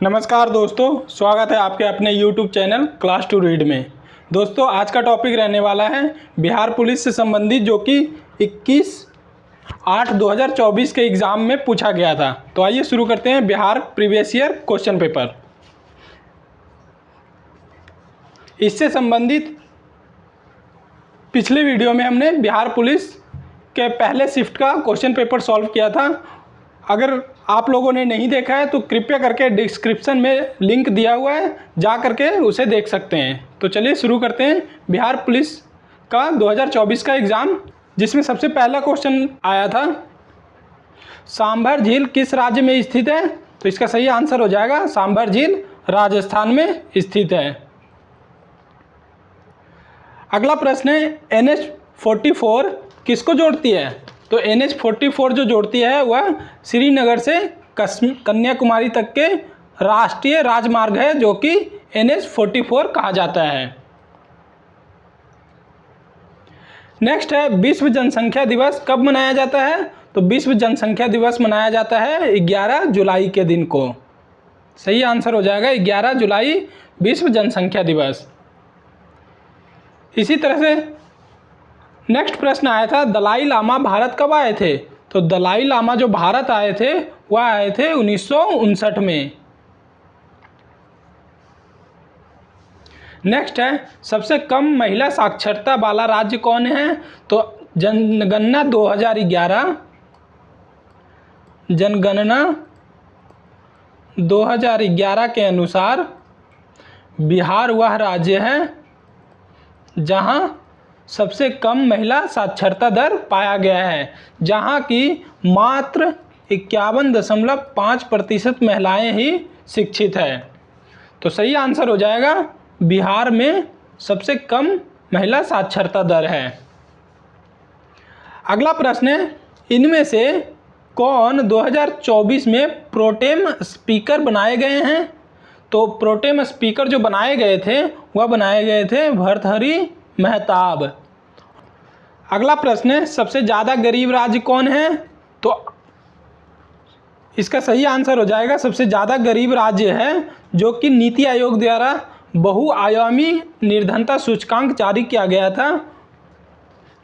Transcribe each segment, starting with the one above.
नमस्कार दोस्तों, स्वागत है आपके अपने YouTube channel class to read में। दोस्तों, आज का टॉपिक रहने वाला है बिहार पुलिस से संबंधित, जो कि 21/8/2024 के एग्ज़ाम में पूछा गया था। तो आइए शुरू करते हैं Bihar previous year question paper. इससे संबंधित पिछले वीडियो में हमने बिहार पुलिस के पहले शिफ्ट का क्वेश्चन पेपर सॉल्व किया था। अगर आप लोगों ने नहीं देखा है तो कृपया करके डिस्क्रिप्शन में लिंक दिया हुआ है, जा करके उसे देख सकते हैं। तो चलिए शुरू करते हैं बिहार पुलिस का 2024 का एग्ज़ाम, जिसमें सबसे पहला क्वेश्चन आया था, सांभर झील किस राज्य में स्थित है? तो इसका सही आंसर हो जाएगा सांभर झील राजस्थान में स्थित है। अगला प्रश्न है, NH-44 किसको जोड़ती है? तो NH-44 जो जोड़ती है वह श्रीनगर से कन्याकुमारी तक के राष्ट्रीय राजमार्ग है, जो कि NH-44 कहा जाता है। नेक्स्ट है, विश्व जनसंख्या दिवस कब मनाया जाता है? तो विश्व जनसंख्या दिवस मनाया जाता है 11 जुलाई के दिन को। सही आंसर हो जाएगा 11 जुलाई विश्व जनसंख्या दिवस। इसी तरह से नेक्स्ट प्रश्न आया था, दलाई लामा भारत कब आए थे? तो दलाई लामा जो भारत आए थे वह आए थे 1959 में। नेक्स्ट है, सबसे कम महिला साक्षरता वाला राज्य कौन है? तो जनगणना 2011 के अनुसार बिहार वह राज्य है जहां सबसे कम महिला साक्षरता दर पाया गया है, जहां की मात्र 51.5% महिलाएं ही शिक्षित है। तो सही आंसर हो जाएगा बिहार में सबसे कम महिला साक्षरता दर है। अगला प्रश्न है, इनमें से कौन 2024 में प्रोटेम स्पीकर बनाए गए हैं? तो प्रोटेम स्पीकर जो बनाए गए थे वह बनाए गए थे भर्तृहरि मेहताब। अगला प्रश्न है, सबसे ज़्यादा गरीब राज्य कौन है? तो इसका सही आंसर हो जाएगा सबसे ज़्यादा गरीब राज्य है जो कि नीति आयोग द्वारा बहुआयामी निर्धनता सूचकांक जारी किया गया था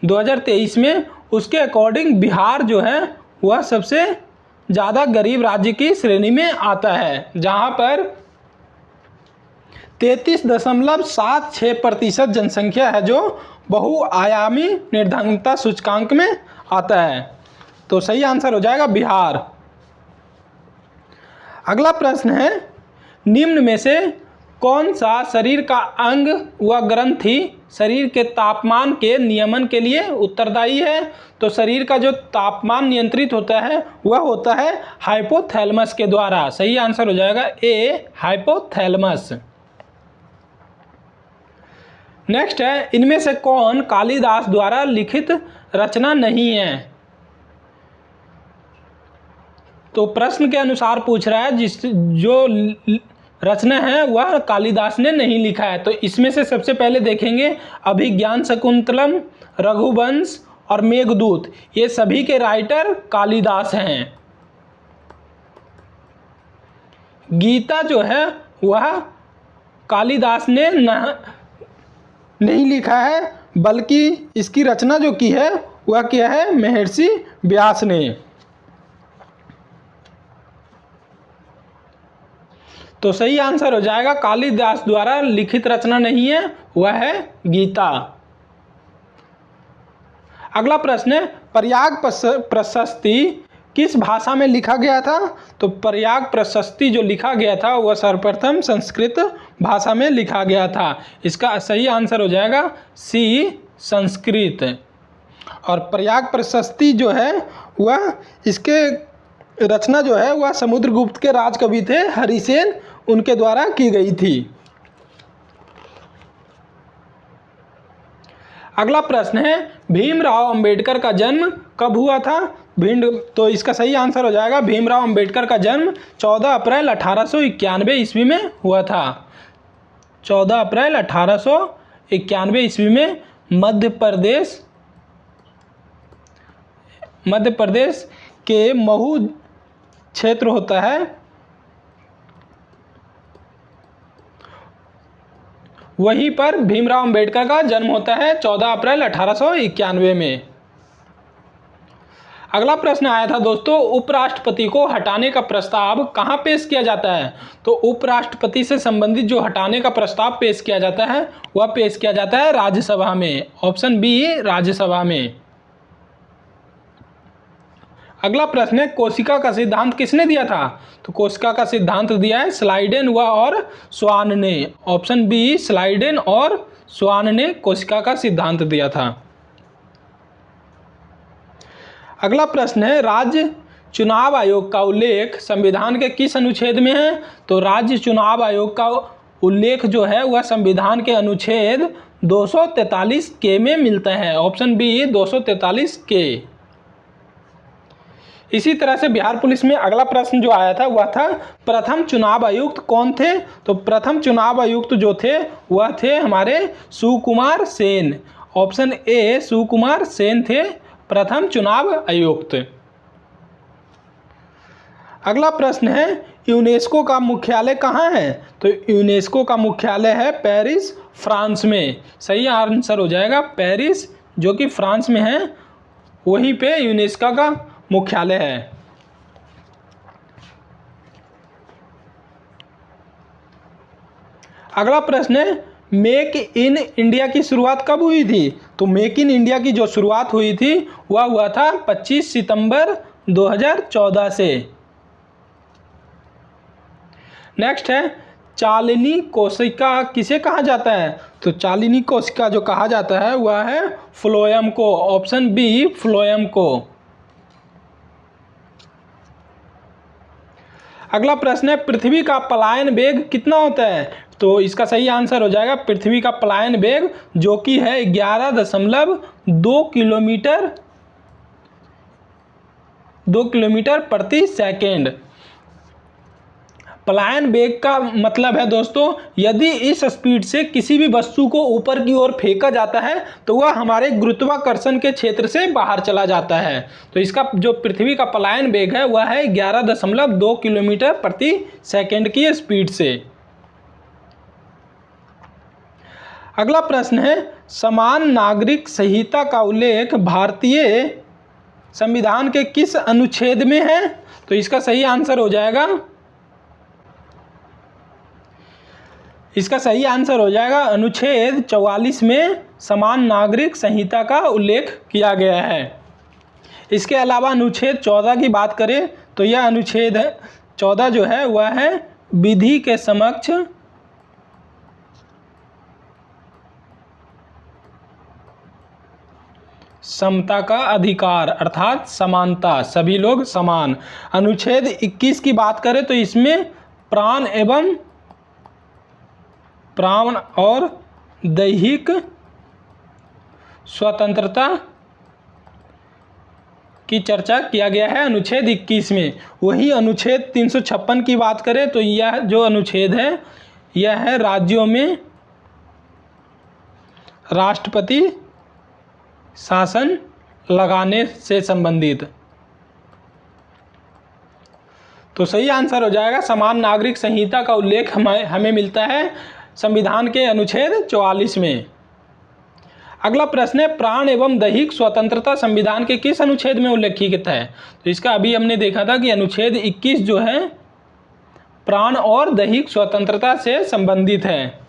2023 में। उसके अकॉर्डिंग बिहार जो है वह सबसे ज़्यादा गरीब राज्य की श्रेणी में आता है, जहाँ पर 33.76% जनसंख्या है जो बहुआयामी निर्धनता सूचकांक में आता है। तो सही आंसर हो जाएगा बिहार। अगला प्रश्न है, निम्न में से कौन सा शरीर का अंग व ग्रंथि शरीर के तापमान के नियमन के लिए उत्तरदायी है? तो शरीर का जो तापमान नियंत्रित होता है वह होता है हाइपोथैलेमस के द्वारा। सही आंसर हो जाएगा ए, हाइपोथैलेमस। नेक्स्ट है, इनमें से कौन कालिदास द्वारा लिखित रचना नहीं है? तो प्रश्न के अनुसार पूछ रहा है जो रचना है वह कालिदास ने नहीं लिखा है। तो इसमें से सबसे पहले देखेंगे अभिज्ञान शकुंतलम, रघुवंश और मेघदूत, ये सभी के राइटर कालिदास हैं। गीता जो है वह कालिदास ने नहीं लिखा है, बल्कि इसकी रचना जो की है वह किया है महर्षि व्यास ने। तो सही आंसर हो जाएगा कालिदास द्वारा लिखित रचना नहीं है, वह है गीता। अगला प्रश्न है, प्रयाग प्रशस्ति किस भाषा में लिखा गया था? तो प्रयाग प्रशस्ति जो लिखा गया था वह सर्वप्रथम संस्कृत भाषा में लिखा गया था। इसका सही आंसर हो जाएगा सी, संस्कृत। और प्रयाग प्रशस्ति जो है वह इसके रचना जो है वह समुद्रगुप्त के राजकवि थे हरिसेन, उनके द्वारा की गई थी। अगला प्रश्न है, भीमराव अंबेडकर का जन्म कब हुआ था? तो इसका सही आंसर हो जाएगा भीमराव अंबेडकर का जन्म 14 अप्रैल 1891 ईस्वी में हुआ था। 14 अप्रैल 1891 ईस्वी में मध्य प्रदेश के महू क्षेत्र होता है वहीं पर भीमराव अंबेडकर का जन्म होता है 14 अप्रैल 1891 में। अगला प्रश्न आया था दोस्तों, उपराष्ट्रपति को हटाने का प्रस्ताव कहाँ पेश किया जाता है? तो उपराष्ट्रपति से संबंधित जो हटाने का प्रस्ताव पेश किया जाता है वह पेश किया जाता है राज्यसभा में। ऑप्शन बी, राज्यसभा में। अगला प्रश्न है, कोशिका का सिद्धांत किसने दिया था? तो कोशिका का सिद्धांत दिया है स्लाइडेन व और स्वान ने। ऑप्शन बी, स्लाइडेन और स्वान ने कोशिका का सिद्धांत दिया था। अगला प्रश्न है, राज्य चुनाव आयोग का उल्लेख संविधान के किस अनुच्छेद में है? तो राज्य चुनाव आयोग का उल्लेख जो है वह संविधान के अनुच्छेद 243 के में मिलता है। ऑप्शन बी, 243 के। इसी तरह से बिहार पुलिस में अगला प्रश्न जो आया था वह था, प्रथम चुनाव आयुक्त कौन थे? तो प्रथम चुनाव आयुक्त जो थे वह थे हमारे सुकुमार सेन। ऑप्शन ए, सुकुमार सेन थे प्रथम चुनाव आयुक्त। अगला प्रश्न है, यूनेस्को का मुख्यालय कहाँ है? तो यूनेस्को का मुख्यालय है पेरिस, फ्रांस में। सही आंसर हो जाएगा पेरिस, जो कि फ्रांस में है, वहीं पे यूनेस्को का मुख्यालय है। अगला प्रश्न है, मेक इन इंडिया की शुरुआत कब हुई थी? तो मेक इन इंडिया की जो शुरुआत हुई थी वह हुआ था 25 सितंबर 2014 से। नेक्स्ट है, चालिनी कोशिका किसे कहा जाता है? तो चालिनी कोशिका जो कहा जाता है वह है फ्लोएम को। ऑप्शन बी, फ्लोएम को। अगला प्रश्न है, पृथ्वी का पलायन वेग कितना होता है? तो इसका सही आंसर हो जाएगा पृथ्वी का पलायन वेग, जो कि है 11.2 किलोमीटर प्रति सेकेंड। पलायन वेग का मतलब है दोस्तों, यदि इस स्पीड से किसी भी वस्तु को ऊपर की ओर फेंका जाता है तो वह हमारे गुरुत्वाकर्षण के क्षेत्र से बाहर चला जाता है। तो इसका जो पृथ्वी का पलायन वेग है वह है 11.2 किलोमीटर प्रति सेकंड की स्पीड से। अगला प्रश्न है, समान नागरिक संहिता का उल्लेख भारतीय संविधान के किस अनुच्छेद में है? तो इसका सही आंसर हो जाएगा, इसका सही आंसर हो जाएगा अनुच्छेद 44 में समान नागरिक संहिता का उल्लेख किया गया है। इसके अलावा अनुच्छेद 14 की बात करें तो यह अनुच्छेद 14 जो है वह है विधि के समक्ष समता का अधिकार, अर्थात समानता, सभी लोग समान। अनुच्छेद 21 की बात करें तो इसमें प्राण और दैहिक स्वतंत्रता की चर्चा किया गया है अनुच्छेद 21 में। वही अनुच्छेद 356 की बात करें तो यह जो अनुच्छेद है यह है राज्यों में राष्ट्रपति शासन लगाने से संबंधित। तो सही आंसर हो जाएगा समान नागरिक संहिता का उल्लेख हमें मिलता है संविधान के अनुच्छेद 44 में। अगला प्रश्न है, प्राण एवं दैहिक स्वतंत्रता संविधान के किस अनुच्छेद में उल्लेखित है? तो इसका अभी हमने देखा था कि अनुच्छेद 21 जो है प्राण और दैहिक स्वतंत्रता से संबंधित है।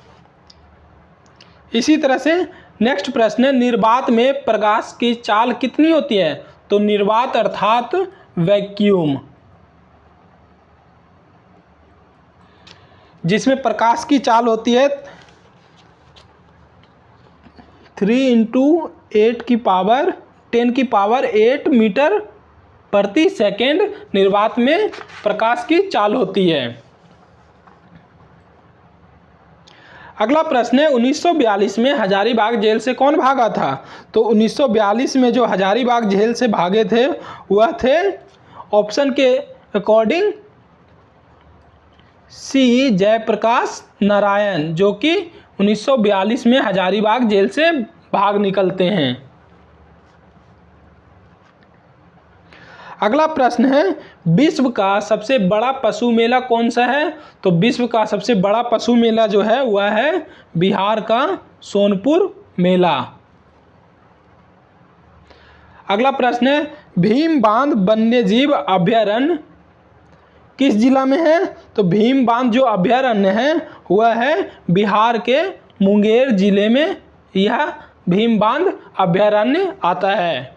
इसी तरह से नेक्स्ट प्रश्न है, निर्वात में प्रकाश की चाल कितनी होती है? तो निर्वात अर्थात वैक्यूम, जिसमें प्रकाश की चाल होती है 3 × 10 की पावर 8 मीटर प्रति सेकेंड निर्वात में प्रकाश की चाल होती है। अगला प्रश्न है, 1942 में हजारीबाग जेल से कौन भागा था? तो 1942 में जो हजारीबाग जेल से भागे थे वह थे ऑप्शन के अकॉर्डिंग सी जयप्रकाश नारायण, जो कि 1942 में हजारीबाग जेल से भाग निकलते हैं। अगला प्रश्न है, विश्व का सबसे बड़ा पशु मेला कौन सा है? तो विश्व का सबसे बड़ा पशु मेला जो है वह है बिहार का सोनपुर मेला। अगला प्रश्न है, भीम बांध वन्यजीव अभयारण्य किस जिला में है? तो भीम बांध जो अभयारण्य है वह है बिहार के मुंगेर जिले में यह भीम बांध अभयारण्य आता है।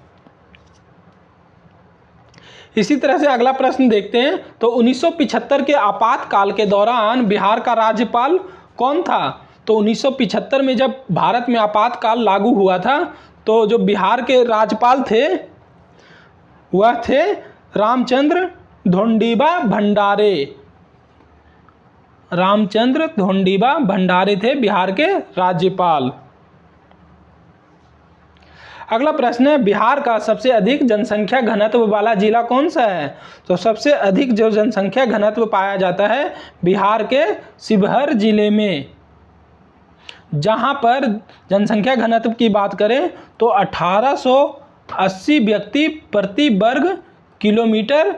इसी तरह से अगला प्रश्न देखते हैं। तो 1975 के आपातकाल के दौरान बिहार का राज्यपाल कौन था? तो 1975 में जब भारत में आपातकाल लागू हुआ था तो जो बिहार के राज्यपाल थे वह थे रामचंद्र धोंडीबा भंडारे। रामचंद्र धोंडीबा भंडारे थे बिहार के राज्यपाल। अगला प्रश्न है, बिहार का सबसे अधिक जनसंख्या घनत्व वाला जिला कौन सा है? तो सबसे अधिक जो जनसंख्या घनत्व पाया जाता है बिहार के शिवहर जिले में, जहां पर जनसंख्या घनत्व की बात करें तो 1880 व्यक्ति प्रति वर्ग किलोमीटर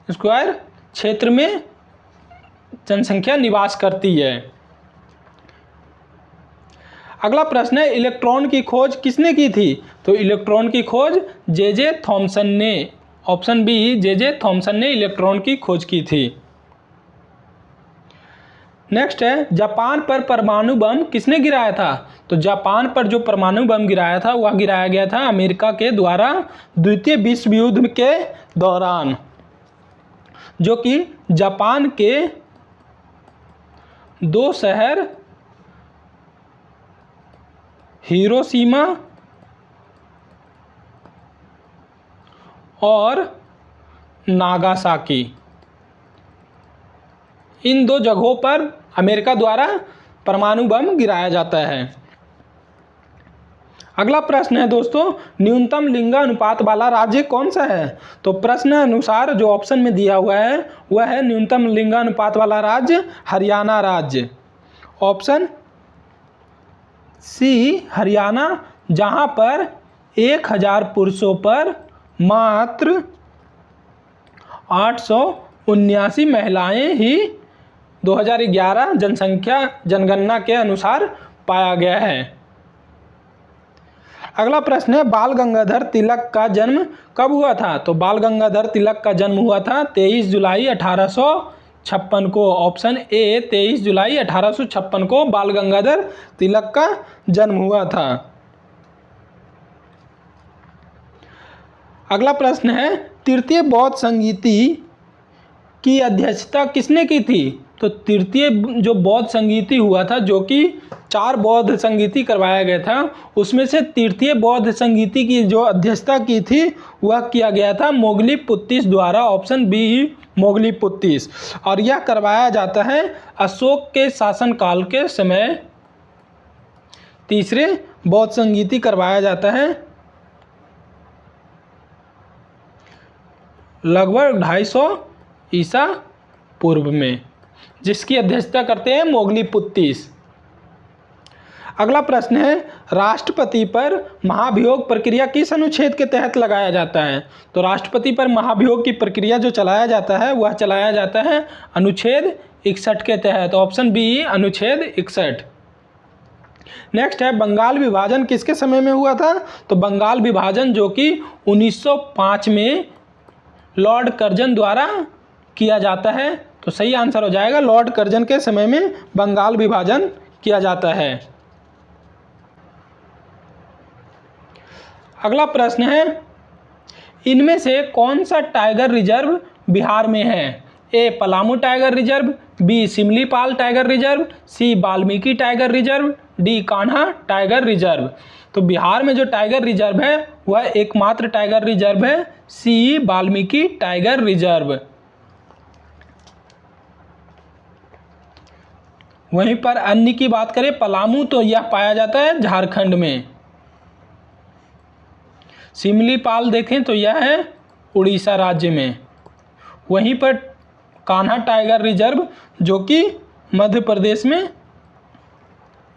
स्क्वायर क्षेत्र में जनसंख्या निवास करती है। अगला प्रश्न है, इलेक्ट्रॉन की खोज किसने की थी? तो इलेक्ट्रॉन की खोज जे थॉमसन ने, ऑप्शन बी जे थॉमसन ने इलेक्ट्रॉन की खोज की थी। नेक्स्ट है, जापान पर परमाणु बम किसने गिराया था? तो जापान पर जो परमाणु बम गिराया था वह गिराया गया था अमेरिका के द्वारा द्वितीय विश्व युद्ध के दौरान, जो कि जापान के 2 शहर हिरोशिमा और नागासाकी, इन 2 जगहों पर अमेरिका द्वारा परमाणु बम गिराया जाता है। अगला प्रश्न है दोस्तों, न्यूनतम लिंगानुपात वाला राज्य कौन सा है? तो प्रश्न अनुसार जो ऑप्शन में दिया हुआ है वह है न्यूनतम लिंगानुपात वाला राज्य हरियाणा राज्य। ऑप्शन सी हरियाणा, जहां पर 1000 पुरुषों पर मात्र 879 महिलाएं ही 2011 जनगणना के अनुसार पाया गया है। अगला प्रश्न है, बाल गंगाधर तिलक का जन्म कब हुआ था? तो बाल गंगाधर तिलक का जन्म हुआ था 23 जुलाई 1856 को। ऑप्शन ए 23 जुलाई 1856 को बाल गंगाधर तिलक का जन्म हुआ था। अगला प्रश्न है, तृतीय बौद्ध संगीति की अध्यक्षता किसने की थी? तो तृतीय जो बौद्ध संगीति हुआ था, जो कि 4 बौद्ध संगीति करवाया गया था, उसमें से तृतीय बौद्ध संगीति की जो अध्यक्षता की थी वह किया गया था मोगलीपुत्तिस द्वारा। Option B Moggaliputtatissa. और यह करवाया जाता है अशोक के शासनकाल के समय। तीसरे बौद्ध संगीति करवाया जाता है लगभग 250 ईसा पूर्व में, जिसकी अध्यक्षता करते हैं मोगलीपुत्तिस। अगला प्रश्न है, राष्ट्रपति पर महाभियोग प्रक्रिया किस अनुच्छेद के तहत लगाया जाता है? तो राष्ट्रपति पर महाभियोग की प्रक्रिया जो चलाया जाता है वह चलाया जाता है अनुच्छेद 61 के तहत। ऑप्शन बी अनुच्छेद 61। नेक्स्ट है, बंगाल विभाजन किसके समय में हुआ था? तो बंगाल विभाजन जो कि 1905 में लॉर्ड कर्जन द्वारा किया जाता है। तो सही आंसर हो जाएगा, लॉर्ड कर्जन के समय में बंगाल विभाजन किया जाता है। अगला प्रश्न है, इनमें से कौन सा टाइगर रिजर्व बिहार में है? A Palamu tiger reserve, B Similipal tiger reserve, C Valmiki tiger reserve, D Kanha tiger reserve. तो बिहार में जो टाइगर रिजर्व है वह एकमात्र टाइगर रिजर्व है सी वाल्मीकि टाइगर रिजर्व। वहीं पर अन्य की बात करें पलामू, तो यह पाया जाता है झारखंड में। सिमलीपाल देखें तो यह है उड़ीसा राज्य में। वहीं पर कान्हा टाइगर रिजर्व जो कि मध्य प्रदेश में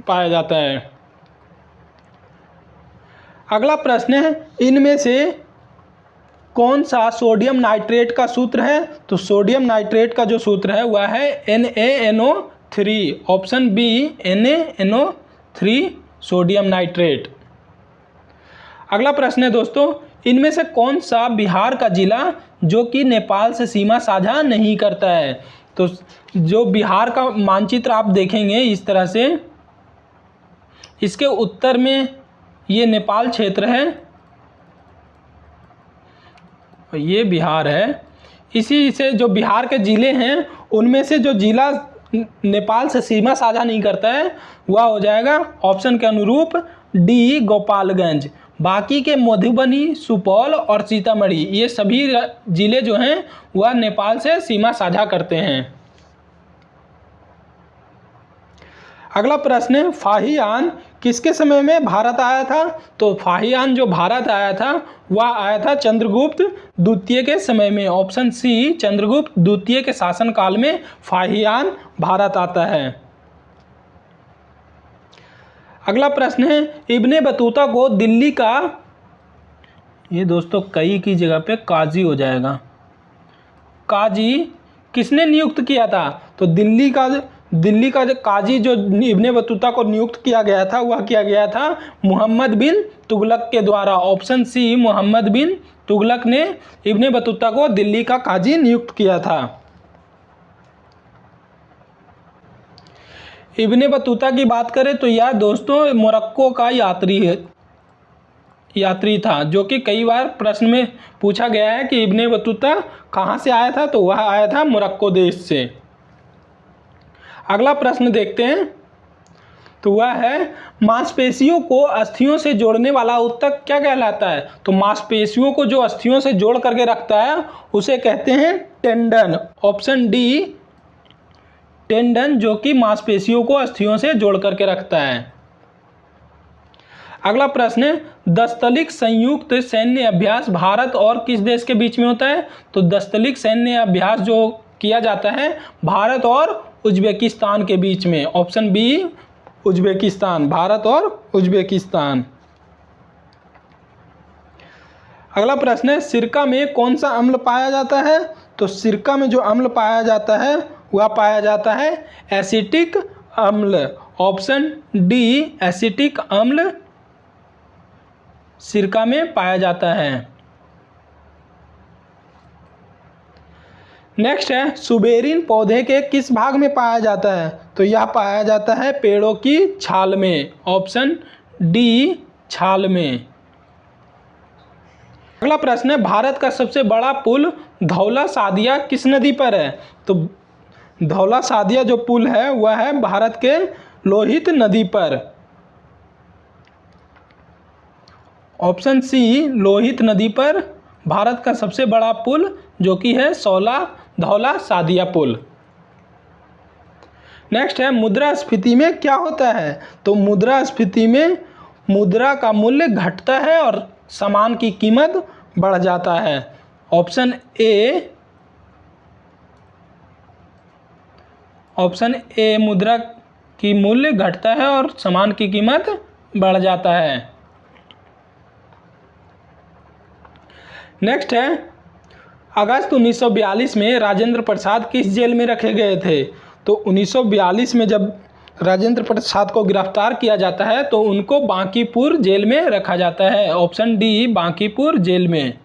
पाया जाता है। अगला प्रश्न है, इनमें से कौन सा सोडियम नाइट्रेट का सूत्र है? तो सोडियम नाइट्रेट का जो सूत्र है वह है NaNO3। Option B NaNO3 sodium nitrate. अगला प्रश्न है दोस्तों, इनमें से कौन सा बिहार का जिला जो कि नेपाल से सीमा साझा नहीं करता है? तो जो बिहार का मानचित्र आप देखेंगे इस तरह से, इसके उत्तर में ये नेपाल क्षेत्र है, ये बिहार है। इसी से जो बिहार के ज़िले हैं उनमें से जो ज़िला नेपाल से सीमा साझा नहीं करता है वह हो जाएगा ऑप्शन के अनुरूप डी गोपालगंज। बाकी के मधुबनी, सुपौल और सीतामढ़ी ये सभी ज़िले जो हैं वह नेपाल से सीमा साझा करते हैं। अगला प्रश्न है, फाहियान किसके समय में भारत आया था? तो फाहियान जो भारत आया था वह आया था चंद्रगुप्त द्वितीय के समय में। ऑप्शन सी चंद्रगुप्त द्वितीय के शासनकाल में फाहियान भारत आता है। अगला प्रश्न है, इब्ने बतूता को दिल्ली का, ये दोस्तों कई की जगह पे काजी हो जाएगा, काजी किसने नियुक्त किया था? तो दिल्ली का जो काजी जो इब्ने बतूता को नियुक्त किया गया था वह किया गया था मोहम्मद बिन तुगलक के द्वारा। ऑप्शन सी मोहम्मद बिन तुगलक ने इब्ने बतूता को दिल्ली का काजी नियुक्त किया था। इब्ने बतूता की बात करें तो यह दोस्तों मोरक्को का यात्री था, जो कि कई बार प्रश्न में पूछा गया है कि इब्ने बतूता कहाँ से आया था, तो वह आया था मोरक्को देश से। अगला प्रश्न देखते हैं, तो वह है मांसपेशियों को अस्थियों से जोड़ने वाला ऊतक क्या कहलाता है? तो मांसपेशियों को जो अस्थियों से जोड़ करके रखता है उसे कहते हैं टेंडन। ऑप्शन डी टेंडन, जो कि मांसपेशियों को अस्थियों से जोड़ करके रखता है। अगला प्रश्न है, दस्तलिक संयुक्त सैन्य अभ्यास भारत और किस देश के बीच में होता है? तो दस्तलिक सैन्य अभ्यास जो किया जाता है भारत और उज्बेकिस्तान के बीच में। ऑप्शन बी उज्बेकिस्तान, भारत और उज्बेकिस्तान। अगला प्रश्न है, सिरका में कौन सा अम्ल पाया जाता है? तो सिरका में जो अम्ल पाया जाता है वह पाया जाता है एसिटिक अम्ल। ऑप्शन डी एसिटिक अम्ल सिरका में पाया जाता है। नेक्स्ट है, सुबेरिन पौधे के किस भाग में पाया जाता है? तो यह पाया जाता है पेड़ों की छाल में। ऑप्शन डी छाल में। अगला प्रश्न है, भारत का सबसे बड़ा पुल धौला सादिया किस नदी पर है? तो धौला सादिया जो पुल है वह है भारत के लोहित नदी पर। ऑप्शन सी लोहित नदी पर भारत का सबसे बड़ा पुल जो कि है धौला सादिया पुल। नेक्स्ट है, मुद्रास्फीति में क्या होता है? तो मुद्रास्फीति में मुद्रा का मूल्य घटता है और सामान की कीमत बढ़ जाता है। ऑप्शन ए मुद्रा की मूल्य घटता है और सामान की कीमत बढ़ जाता है। नेक्स्ट है, अगस्त 1942 में राजेंद्र प्रसाद किस जेल में रखे गए थे? तो 1942 में जब राजेंद्र प्रसाद को गिरफ्तार किया जाता है तो उनको बांकीपुर जेल में रखा जाता है। ऑप्शन डी बांकीपुर जेल में।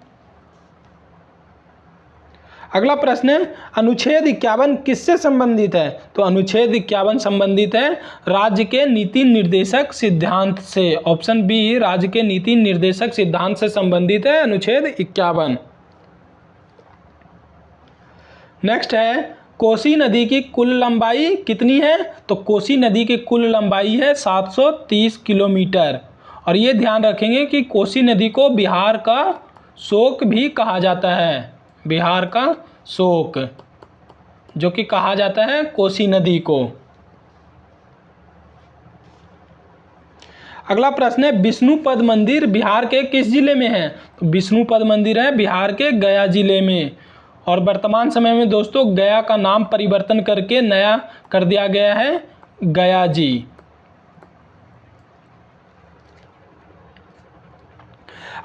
अगला प्रश्न है, अनुच्छेद 51 किससे संबंधित है? तो अनुच्छेद 51 संबंधित है राज्य के नीति निर्देशक सिद्धांत से। ऑप्शन बी राज्य के नीति निर्देशक सिद्धांत से संबंधित है अनुच्छेद 51। नेक्स्ट है, कोसी नदी की कुल लंबाई कितनी है? तो कोसी नदी की कुल लंबाई है 730 किलोमीटर। और ये ध्यान रखेंगे कि कोसी नदी को बिहार का शोक भी कहा जाता है, बिहार का शोक जो कि कहा जाता है कोसी नदी को। अगला प्रश्न है, विष्णुपद मंदिर बिहार के किस जिले में है? तो विष्णुपद मंदिर है बिहार के गया जिले में। और वर्तमान समय में दोस्तों गया का नाम परिवर्तन करके नया कर दिया गया है गया जी।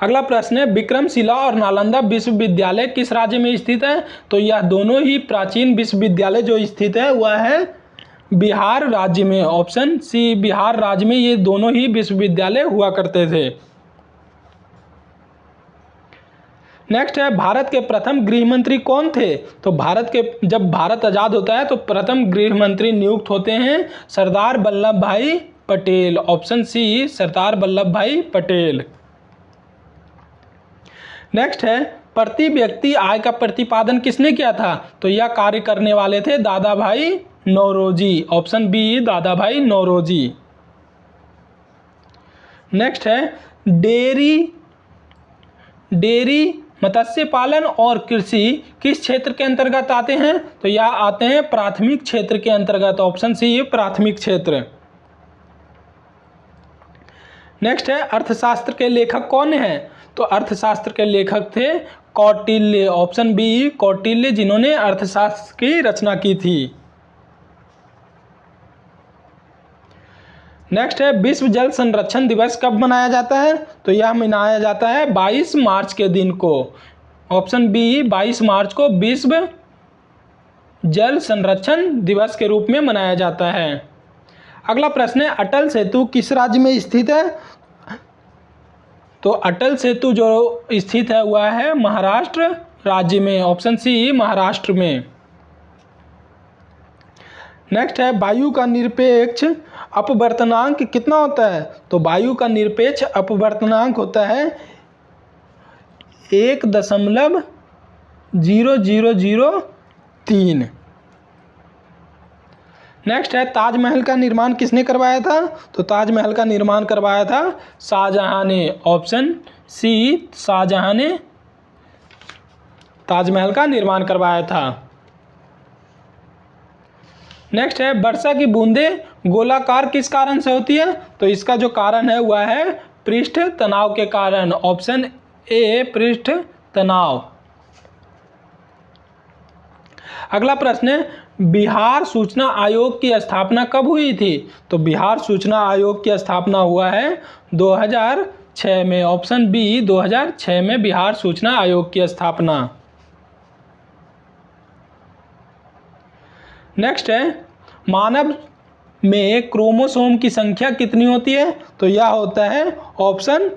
अगला प्रश्न है विक्रमशिला और नालंदा विश्वविद्यालय किस राज्य में स्थित है? तो यह दोनों ही प्राचीन विश्वविद्यालय जो स्थित है वह है बिहार राज्य में। ऑप्शन सी, बिहार राज्य में ये दोनों ही विश्वविद्यालय हुआ करते थे। नेक्स्ट है भारत के प्रथम गृह मंत्री कौन थे? तो जब भारत आजाद होता है तो प्रथम गृह मंत्री नियुक्त होते हैं सरदार वल्लभ भाई पटेल। ऑप्शन सी, सरदार वल्लभ भाई पटेल। नेक्स्ट है प्रति व्यक्ति आय का प्रतिपादन किसने किया था? तो यह कार्य करने वाले थे दादा भाई नौरोजी। ऑप्शन बी, दादा भाई नौरोजी। नेक्स्ट है डेयरी मत्स्य पालन और कृषि किस क्षेत्र के अंतर्गत आते हैं? तो यह आते हैं प्राथमिक क्षेत्र के अंतर्गत। ऑप्शन सी, ये प्राथमिक क्षेत्र। नेक्स्ट है अर्थशास्त्र के लेखक कौन है? तो अर्थशास्त्र के लेखक थे कौटिल्य। ऑप्शन बी, कौटिल्य, जिन्होंने अर्थशास्त्र की रचना की थी। नेक्स्ट है विश्व जल संरक्षण दिवस कब मनाया जाता है? तो यह मनाया जाता है 22 मार्च के दिन को। ऑप्शन बी, 22 मार्च को विश्व जल संरक्षण दिवस के रूप में मनाया जाता है। अगला प्रश्न है अटल सेतु किस राज्य में स्थित है? तो अटल सेतु जो स्थित है वह है महाराष्ट्र राज्य में। ऑप्शन सी, महाराष्ट्र में। नेक्स्ट है वायु का निरपेक्ष अपवर्तनांक कितना होता है? तो वायु का निरपेक्ष अपवर्तनांक होता है 1.0003। नेक्स्ट है ताजमहल का निर्माण किसने करवाया था? तो ताजमहल का निर्माण करवाया था शाहजहां ने। ऑप्शन सी, शाहजहां ने ताजमहल का निर्माण करवाया था। नेक्स्ट है वर्षा की बूंदें गोलाकार किस कारण से होती है? तो इसका जो कारण है वह है पृष्ठ तनाव के कारण। ऑप्शन ए, पृष्ठ तनाव। अगला प्रश्न है बिहार सूचना आयोग की स्थापना कब हुई थी? तो बिहार सूचना आयोग की स्थापना हुआ है 2006 में। ऑप्शन बी, 2006 में बिहार सूचना आयोग की स्थापना। नेक्स्ट है मानव में क्रोमोसोम की संख्या कितनी होती है? तो यह होता है ऑप्शन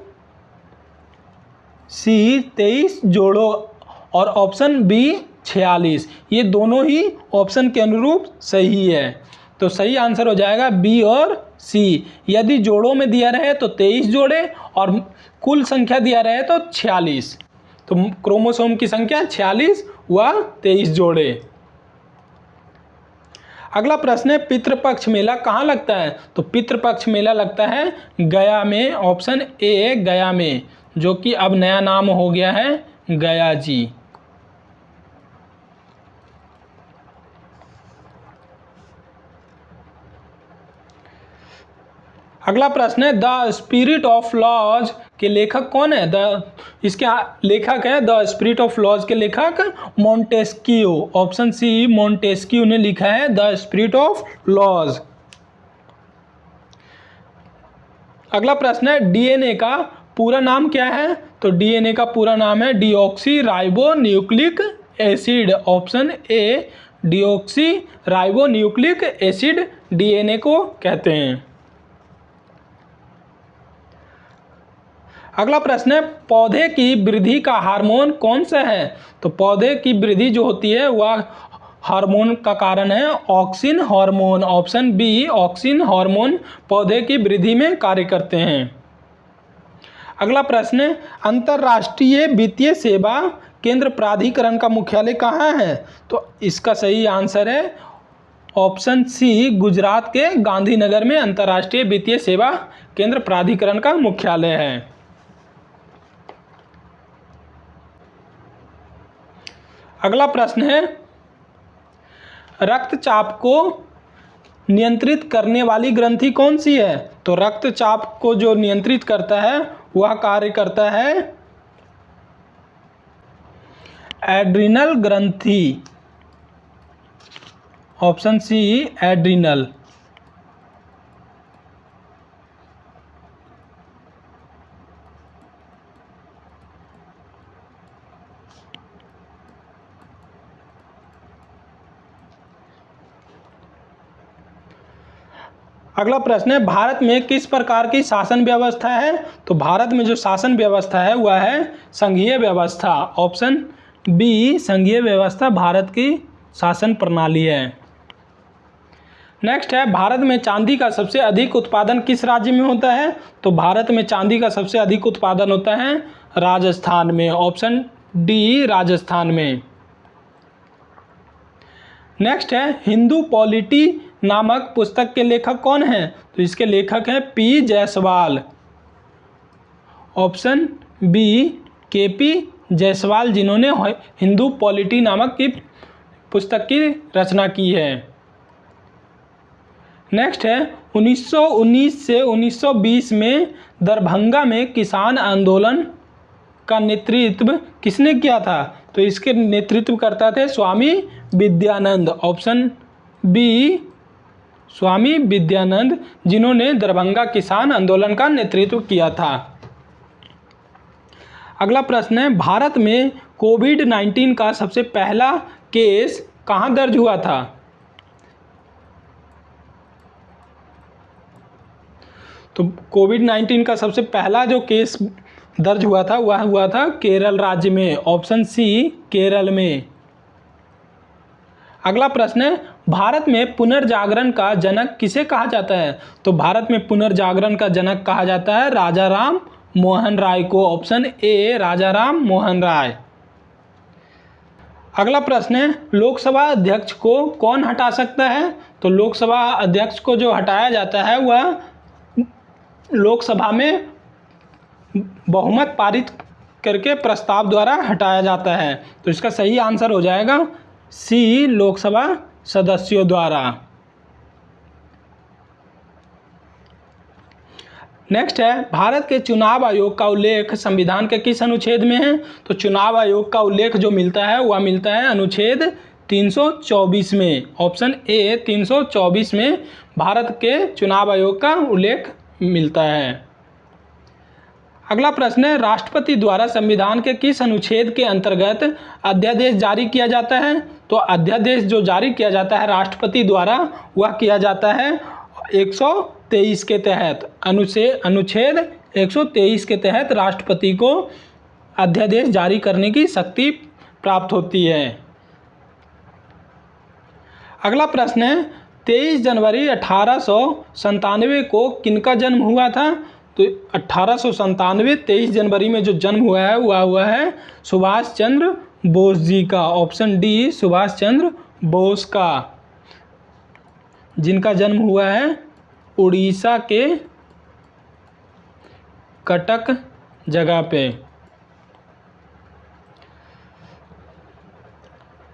सी, 23 जोड़ों और ऑप्शन बी 46। ये दोनों ही ऑप्शन के अनुरूप सही है। तो सही आंसर हो जाएगा बी और सी। यदि जोड़ों में दिया रहे तो 23 जोड़े और कुल संख्या दिया रहे तो 46। तो क्रोमोसोम की संख्या 46 व 23 जोड़े। अगला प्रश्न है पितृपक्ष मेला कहाँ लगता है? तो पितृपक्ष मेला लगता है गया में। ऑप्शन ए, गया में, जो कि अब नया नाम हो गया है गया जी। अगला प्रश्न है द स्पिरिट ऑफ लॉज के लेखक कौन है? इसके लेखक है द स्पिरिट ऑफ लॉज के लेखक मोंटेस्क्यू। ऑप्शन सी, मोंटेस्क्यू ने लिखा है द स्पिरिट ऑफ लॉज। अगला प्रश्न है डीएनए का पूरा नाम क्या है? तो डीएनए का पूरा नाम है deoxy ribo nucleic acid. Option A, deoxy ribo nucleic acid DNA को कहते हैं। अगला प्रश्न है पौधे की वृद्धि का हार्मोन कौन सा है? तो पौधे की वृद्धि जो होती है वह हार्मोन का कारण है auxin hormone. Option B, auxin hormone पौधे की वृद्धि में कार्य करते हैं। अगला प्रश्न है अंतर्राष्ट्रीय वित्तीय सेवा केंद्र प्राधिकरण का मुख्यालय कहाँ है? तो इसका सही आंसर है ऑप्शन सी, गुजरात के गांधीनगर में अंतर्राष्ट्रीय वित्तीय सेवा केंद्र प्राधिकरण का मुख्यालय है। अगला प्रश्न है रक्तचाप को नियंत्रित करने वाली ग्रंथि कौन सी है? तो रक्तचाप को जो नियंत्रित करता है वह कार्य करता है एड्रिनल ग्रंथि। Option C, adrenal. अगला प्रश्न है, भारत में किस प्रकार की शासन व्यवस्था है? तो भारत में जो शासन व्यवस्था है वह है संघीय व्यवस्था। ऑप्शन बी संघीय व्यवस्था भारत की शासन प्रणाली है। नेक्स्ट है, भारत में चांदी का सबसे अधिक उत्पादन किस राज्य में होता है? तो भारत में चांदी का सबसे अधिक उत्पादन होता है राजस्थान में। ऑप्शन डी राजस्थान में। नेक्स्ट है, हिंदू पॉलिटी नामक पुस्तक के लेखक कौन हैं? तो इसके लेखक हैं P Jayaswal. Option B KP Jayaswal, जिन्होंने हिंदू पॉलिटी नामक की पुस्तक की रचना की है। नेक्स्ट है, 1919 से 1920 में दरभंगा में किसान आंदोलन का नेतृत्व किसने किया था? तो इसके नेतृत्व करता थे स्वामी विद्यानंद। ऑप्शन बी स्वामी विद्यानंद, जिन्होंने दरभंगा किसान आंदोलन का नेतृत्व किया था। अगला प्रश्न है, भारत में कोविड-19 का सबसे पहला केस कहाँ दर्ज हुआ था? तो कोविड-19 का सबसे पहला जो केस दर्ज हुआ था वह हुआ था केरल राज्य में। ऑप्शन सी केरल में। अगला प्रश्न है, भारत में पुनर्जागरण का जनक किसे कहा जाता है? तो भारत में पुनर्जागरण का जनक कहा जाता है राजा राम मोहन राय को। ऑप्शन ए राजा राम मोहन राय। अगला प्रश्न है, लोकसभा अध्यक्ष को कौन हटा सकता है? तो लोकसभा अध्यक्ष को जो हटाया जाता है वह लोकसभा में बहुमत पारित करके प्रस्ताव द्वारा हटाया जाता है। तो इसका सही आंसर हो जाएगा सी लोकसभा सदस्यों द्वारा। नेक्स्ट है, भारत के चुनाव आयोग का उल्लेख संविधान के किस अनुच्छेद में है? तो चुनाव आयोग का उल्लेख जो मिलता है वह मिलता है अनुच्छेद 324 में। ऑप्शन ए 324 में भारत के चुनाव आयोग का उल्लेख मिलता है। अगला प्रश्न है, राष्ट्रपति द्वारा संविधान के किस अनुच्छेद के अंतर्गत अध्यादेश जारी किया जाता है? तो अध्यादेश जो जारी किया जाता है राष्ट्रपति द्वारा वह किया जाता है 123 के तहत। अनुच्छेद 123 के तहत राष्ट्रपति को अध्यादेश जारी करने की शक्ति प्राप्त होती है। अगला प्रश्न है, 23 जनवरी 1897 को किनका जन्म हुआ था? तो 1897 23 जनवरी में जो जन्म हुआ है वह हुआ है सुभाष चंद्र बोस जी का। ऑप्शन डी सुभाष चंद्र बोस का, जिनका जन्म हुआ है उड़ीसा के कटक जगह पे।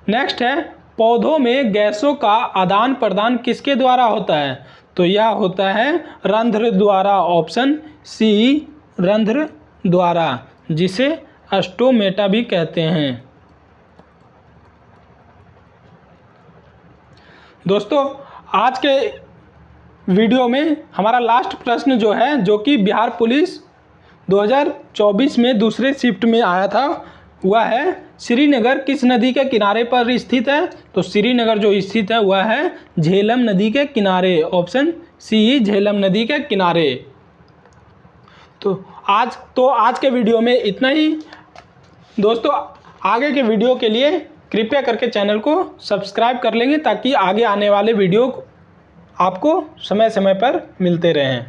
नेक्स्ट है, पौधों में गैसों का आदान प्रदान किसके द्वारा होता है? तो यह होता है रंध्र द्वारा। ऑप्शन सी रंध्र द्वारा, जिसे स्टोमेटा भी कहते हैं। दोस्तों, आज के वीडियो में हमारा लास्ट प्रश्न जो है, जो कि बिहार पुलिस 2024 में दूसरे शिफ्ट में आया था, वह है श्रीनगर किस नदी के किनारे पर स्थित है? तो श्रीनगर जो स्थित है वह है झेलम नदी के किनारे। ऑप्शन सी झेलम नदी के किनारे। तो आज के वीडियो में इतना ही। दोस्तों, आगे के वीडियो के लिए कृपया करके चैनल को सब्सक्राइब कर लेंगे ताकि आगे आने वाले वीडियो आपको समय समय पर मिलते रहें।